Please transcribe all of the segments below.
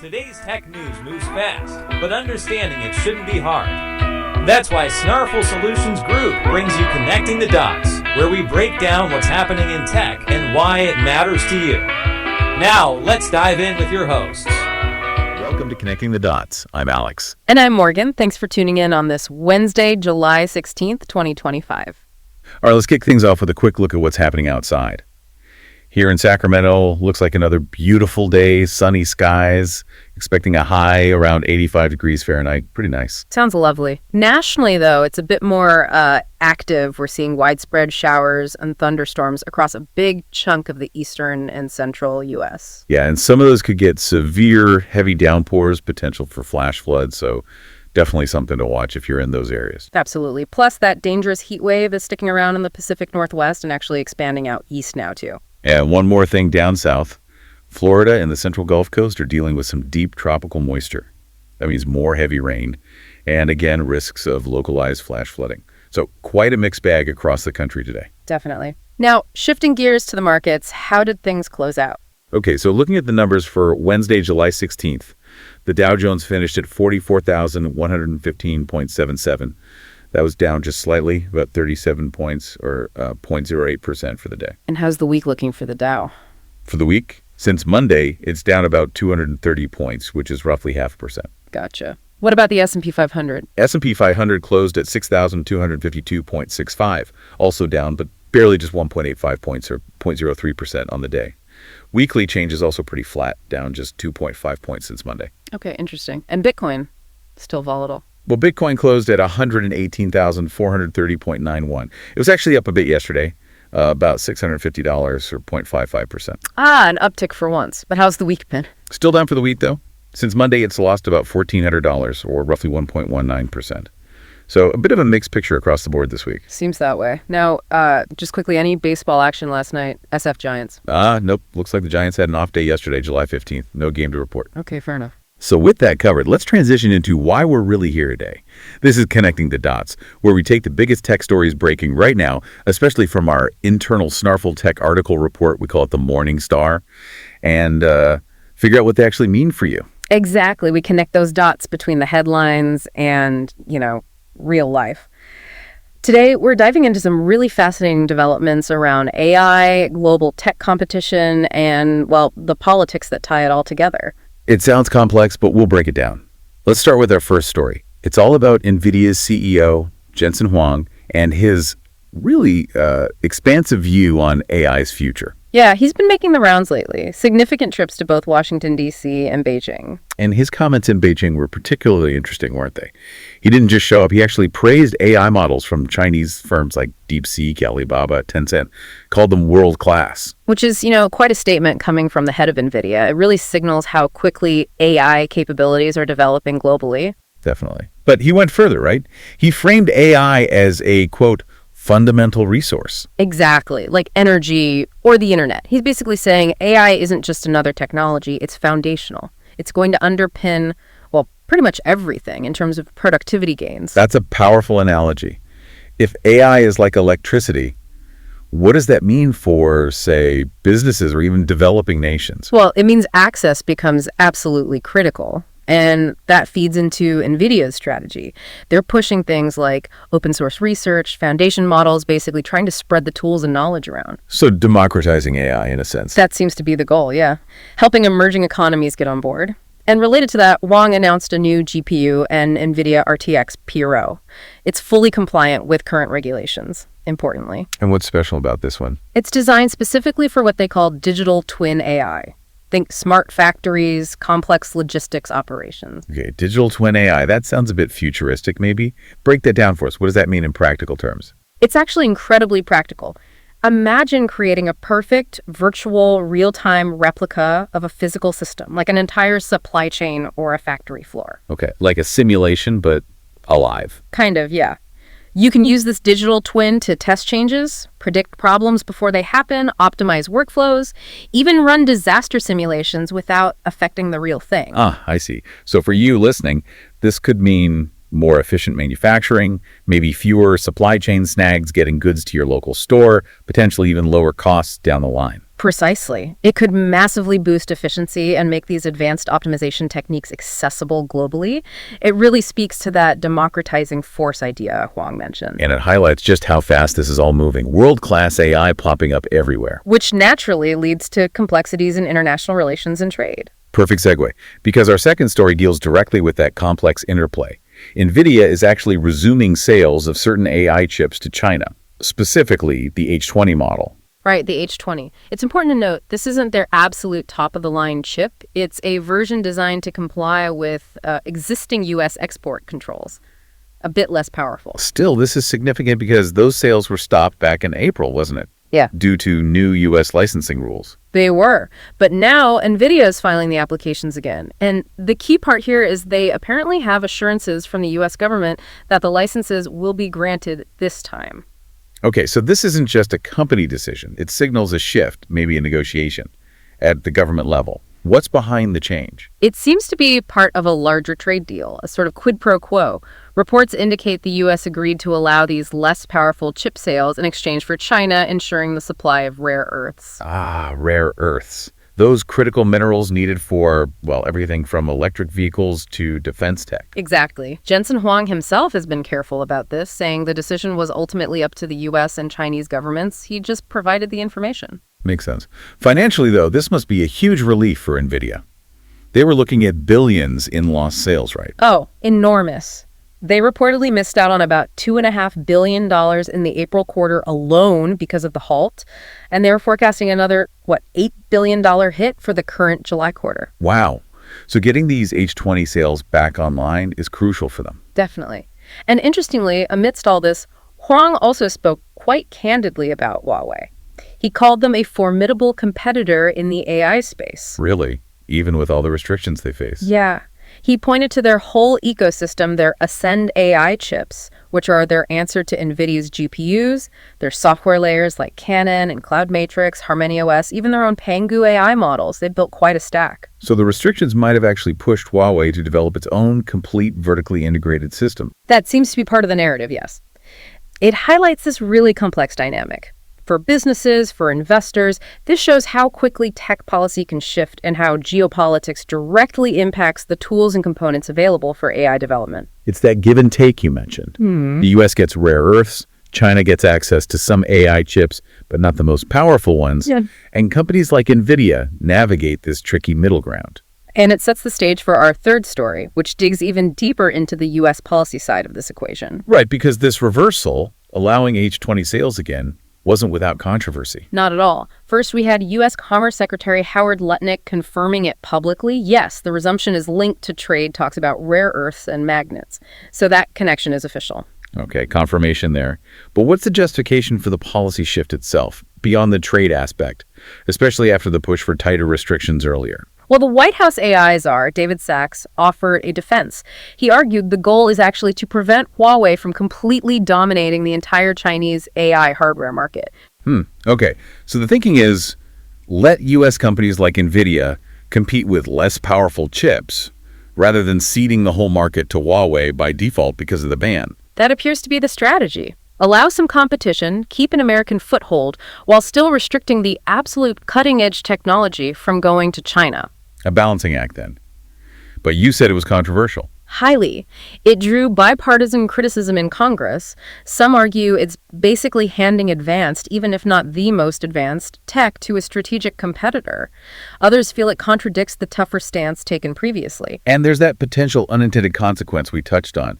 Today's tech news moves fast, but understanding it shouldn't be hard. That's why Snarful Solutions Group brings you Connecting the Dots, where we break down what's happening in tech and why it matters to you. Now, let's dive in with your hosts. Welcome to Connecting the Dots. I'm Alex. And I'm Morgan. Thanks for tuning in on this Wednesday, July 16th, 2025. All right, let's kick things off with a quick look at what's happening outside. Here in Sacramento, looks like another beautiful day, sunny skies, expecting a high around 85 degrees Fahrenheit. Pretty nice. Sounds lovely. Nationally, though, it's a bit more active. We're seeing widespread showers and thunderstorms across a big chunk of the eastern and central U.S. Yeah, and some of those could get severe, heavy downpours, potential for flash floods, so definitely something to watch if you're in those areas. Absolutely. Plus, that dangerous heat wave is sticking around in the Pacific Northwest and actually expanding out east now, too. And one more thing down south, Florida and the central Gulf Coast are dealing with some deep tropical moisture. That means more heavy rain and, again, risks of localized flash flooding. So quite a mixed bag across the country today. Definitely. Now, shifting gears to the markets, how did things close out? Okay, so looking at the numbers for Wednesday, July 16th, the Dow Jones finished at 44,115.77. That was down just slightly, about 37 points or 0.08% for the day. And how's the week looking for the Dow? For the week, since Monday, it's down about 230 points, which is roughly 0.5%. Gotcha. What about the S&P 500? S&P 500 closed at 6,252.65, also down, but barely just 1.85 points or 0.03% on the day. Weekly change is also pretty flat, down just 2.5 points since Monday. Okay, interesting. And Bitcoin, still volatile. Well, Bitcoin closed at 118,430.91. It was actually up a bit yesterday, about $650 or 0.55%. An uptick for once. But how's the week been? Still down for the week, though. Since Monday, it's lost about $1,400 or roughly 1.19%. So a bit of a mixed picture across the board this week. Seems that way. Now, just quickly, any baseball action last night? SF Giants. Nope. Looks like the Giants had an off day yesterday, July 15th. No game to report. Okay, fair enough. So with that covered, let's transition into why we're really here today. This is Connecting the Dots, where we take the biggest tech stories breaking right now, especially from our internal Snarful Tech article report, we call it the Morning Star, and figure out what they actually mean for you. Exactly. We connect those dots between the headlines and, real life. Today, we're diving into some really fascinating developments around AI, global tech competition, and, the politics that tie it all together. It sounds complex, but we'll break it down. Let's start with our first story. It's all about Nvidia's CEO, Jensen Huang, and his really expansive view on AI's future. Yeah, he's been making the rounds lately. Significant trips to both Washington, D.C. and Beijing. And his comments in Beijing were particularly interesting, weren't they? He didn't just show up. He actually praised AI models from Chinese firms like DeepSeek, Alibaba, Tencent, called them world-class. Which is, quite a statement coming from the head of Nvidia. It really signals how quickly AI capabilities are developing globally. Definitely. But he went further, right? He framed AI as a, quote, fundamental resource. Exactly, like energy or the internet. He's basically saying AI isn't just another technology, it's foundational. It's going to underpin, pretty much everything in terms of productivity gains. That's a powerful analogy. If AI is like electricity, what does that mean for, say, businesses or even developing nations? Well, it means access becomes absolutely critical. And that feeds into NVIDIA's strategy. They're pushing things like open source research, foundation models, basically trying to spread the tools and knowledge around. So democratizing AI in a sense. That seems to be the goal, yeah. Helping emerging economies get on board. And related to that, Wang announced a new GPU, an NVIDIA RTX Pro. It's fully compliant with current regulations, importantly. And what's special about this one? It's designed specifically for what they call digital twin AI. Think smart factories, complex logistics operations. Okay, digital twin AI. That sounds a bit futuristic, maybe. Break that down for us. What does that mean in practical terms? It's actually incredibly practical. Imagine creating a perfect, virtual, real-time replica of a physical system, like an entire supply chain or a factory floor. Okay, like a simulation, but alive. Kind of, yeah. You can use this digital twin to test changes, predict problems before they happen, optimize workflows, even run disaster simulations without affecting the real thing. I see. So for you listening, this could mean more efficient manufacturing, maybe fewer supply chain snags getting goods to your local store, potentially even lower costs down the line. Precisely. It could massively boost efficiency and make these advanced optimization techniques accessible globally. It really speaks to that democratizing force idea Huang mentioned. And it highlights just how fast this is all moving. World-class AI popping up everywhere. Which naturally leads to complexities in international relations and trade. Perfect segue, because our second story deals directly with that complex interplay. Nvidia is actually resuming sales of certain AI chips to China, specifically the H20 model. Right, the H20. It's important to note this isn't their absolute top-of-the-line chip. It's a version designed to comply with existing U.S. export controls. A bit less powerful. Still, this is significant because those sales were stopped back in April, wasn't it? Yeah. Due to new U.S. licensing rules. They were. But now Nvidia is filing the applications again. And the key part here is they apparently have assurances from the U.S. government that the licenses will be granted this time. Okay, so this isn't just a company decision. It signals a shift, maybe a negotiation, at the government level. What's behind the change? It seems to be part of a larger trade deal, a sort of quid pro quo. Reports indicate the U.S. agreed to allow these less powerful chip sales in exchange for China ensuring the supply of rare earths. Ah, rare earths. Those critical minerals needed for, well, everything from electric vehicles to defense tech. Exactly. Jensen Huang himself has been careful about this, saying the decision was ultimately up to the U.S. and Chinese governments. He just provided the information. Makes sense. Financially, though, this must be a huge relief for Nvidia. They were looking at billions in lost sales, right? Oh, enormous. They reportedly missed out on about $2.5 billion in the April quarter alone because of the halt, and they were forecasting another, $8 billion hit for the current July quarter. Wow. So getting these H20 sales back online is crucial for them. Definitely. And interestingly, amidst all this, Huang also spoke quite candidly about Huawei. He called them a formidable competitor in the AI space. Really? Even with all the restrictions they face? Yeah. He pointed to their whole ecosystem, their Ascend AI chips, which are their answer to NVIDIA's GPUs, their software layers like Cannon and Cloud Matrix, HarmonyOS, even their own Pangu AI models. They built quite a stack. So the restrictions might have actually pushed Huawei to develop its own complete vertically integrated system. That seems to be part of the narrative, yes. It highlights this really complex dynamic. For businesses, for investors, this shows how quickly tech policy can shift and how geopolitics directly impacts the tools and components available for AI development. It's that give and take you mentioned. The U.S. gets rare earths, China gets access to some AI chips, but not the most powerful ones, and companies like Nvidia navigate this tricky middle ground. And it sets the stage for our third story, which digs even deeper into the U.S. policy side of this equation. Right, because this reversal, allowing H20 sales again, wasn't without controversy. Not at all. First, we had U.S. Commerce Secretary Howard Lutnick confirming it publicly. Yes, the resumption is linked to trade talks about rare earths and magnets. So that connection is official. Okay, confirmation there. But what's the justification for the policy shift itself, beyond the trade aspect, especially after the push for tighter restrictions earlier? Well, the White House AI czar, David Sachs, offered a defense. He argued the goal is actually to prevent Huawei from completely dominating the entire Chinese AI hardware market. Okay, so the thinking is, let U.S. companies like Nvidia compete with less powerful chips, rather than ceding the whole market to Huawei by default because of the ban. That appears to be the strategy. Allow some competition, keep an American foothold, while still restricting the absolute cutting-edge technology from going to China. A balancing act, then. But you said it was controversial. Highly. It drew bipartisan criticism in Congress. Some argue it's basically handing advanced, even if not the most advanced, tech to a strategic competitor. Others feel it contradicts the tougher stance taken previously. And there's that potential unintended consequence we touched on.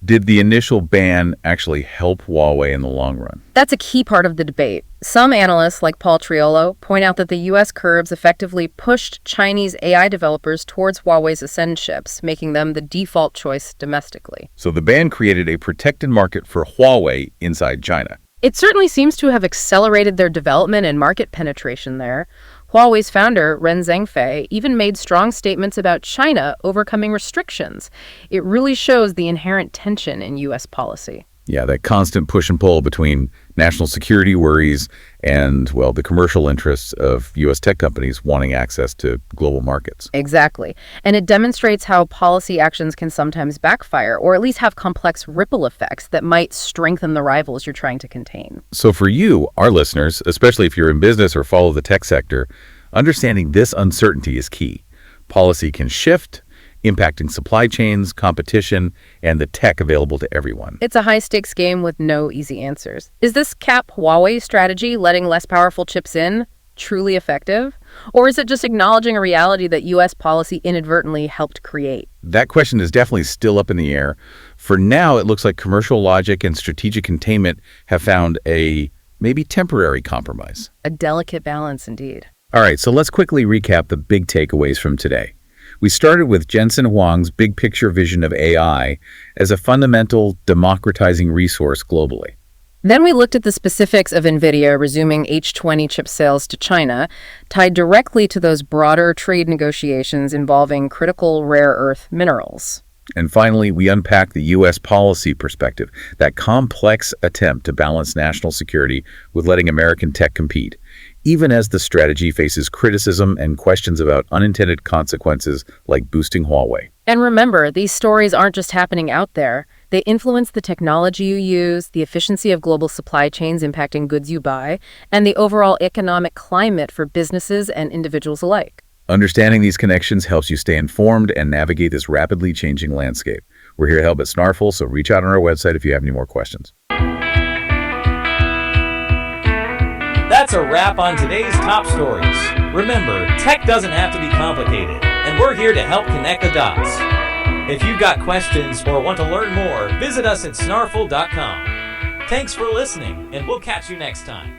Did the initial ban actually help Huawei in the long run? That's a key part of the debate. Some analysts, like Paul Triolo, point out that the U.S. curbs effectively pushed Chinese AI developers towards Huawei's Ascend chips, making them the default choice domestically. So the ban created a protected market for Huawei inside China. It certainly seems to have accelerated their development and market penetration there. Huawei's founder, Ren Zhengfei, even made strong statements about China overcoming restrictions. It really shows the inherent tension in U.S. policy. Yeah, that constant push and pull between national security worries, and, well, the commercial interests of U.S. tech companies wanting access to global markets. Exactly. And it demonstrates how policy actions can sometimes backfire, or at least have complex ripple effects that might strengthen the rivals you're trying to contain. So for you, our listeners, especially if you're in business or follow the tech sector, understanding this uncertainty is key. Policy can shift, impacting supply chains, competition, and the tech available to everyone. It's a high-stakes game with no easy answers. Is this cap Huawei strategy, letting less powerful chips in, truly effective? Or is it just acknowledging a reality that U.S. policy inadvertently helped create? That question is definitely still up in the air. For now, it looks like commercial logic and strategic containment have found a maybe temporary compromise. A delicate balance indeed. All right, so let's quickly recap the big takeaways from today. We started with Jensen Huang's big picture vision of AI as a fundamental democratizing resource globally. Then we looked at the specifics of Nvidia resuming H20 chip sales to China, tied directly to those broader trade negotiations involving critical rare earth minerals. And finally, we unpacked the U.S. policy perspective, that complex attempt to balance national security with letting American tech compete, even as the strategy faces criticism and questions about unintended consequences like boosting Huawei. And remember, these stories aren't just happening out there. They influence the technology you use, the efficiency of global supply chains impacting goods you buy, and the overall economic climate for businesses and individuals alike. Understanding these connections helps you stay informed and navigate this rapidly changing landscape. We're here to help at Snarful, so reach out on our website if you have any more questions. That's a wrap on today's top stories. Remember, tech doesn't have to be complicated, and we're here to help connect the dots. If you've got questions or want to learn more, visit us at snarful.com. Thanks for listening, and we'll catch you next time.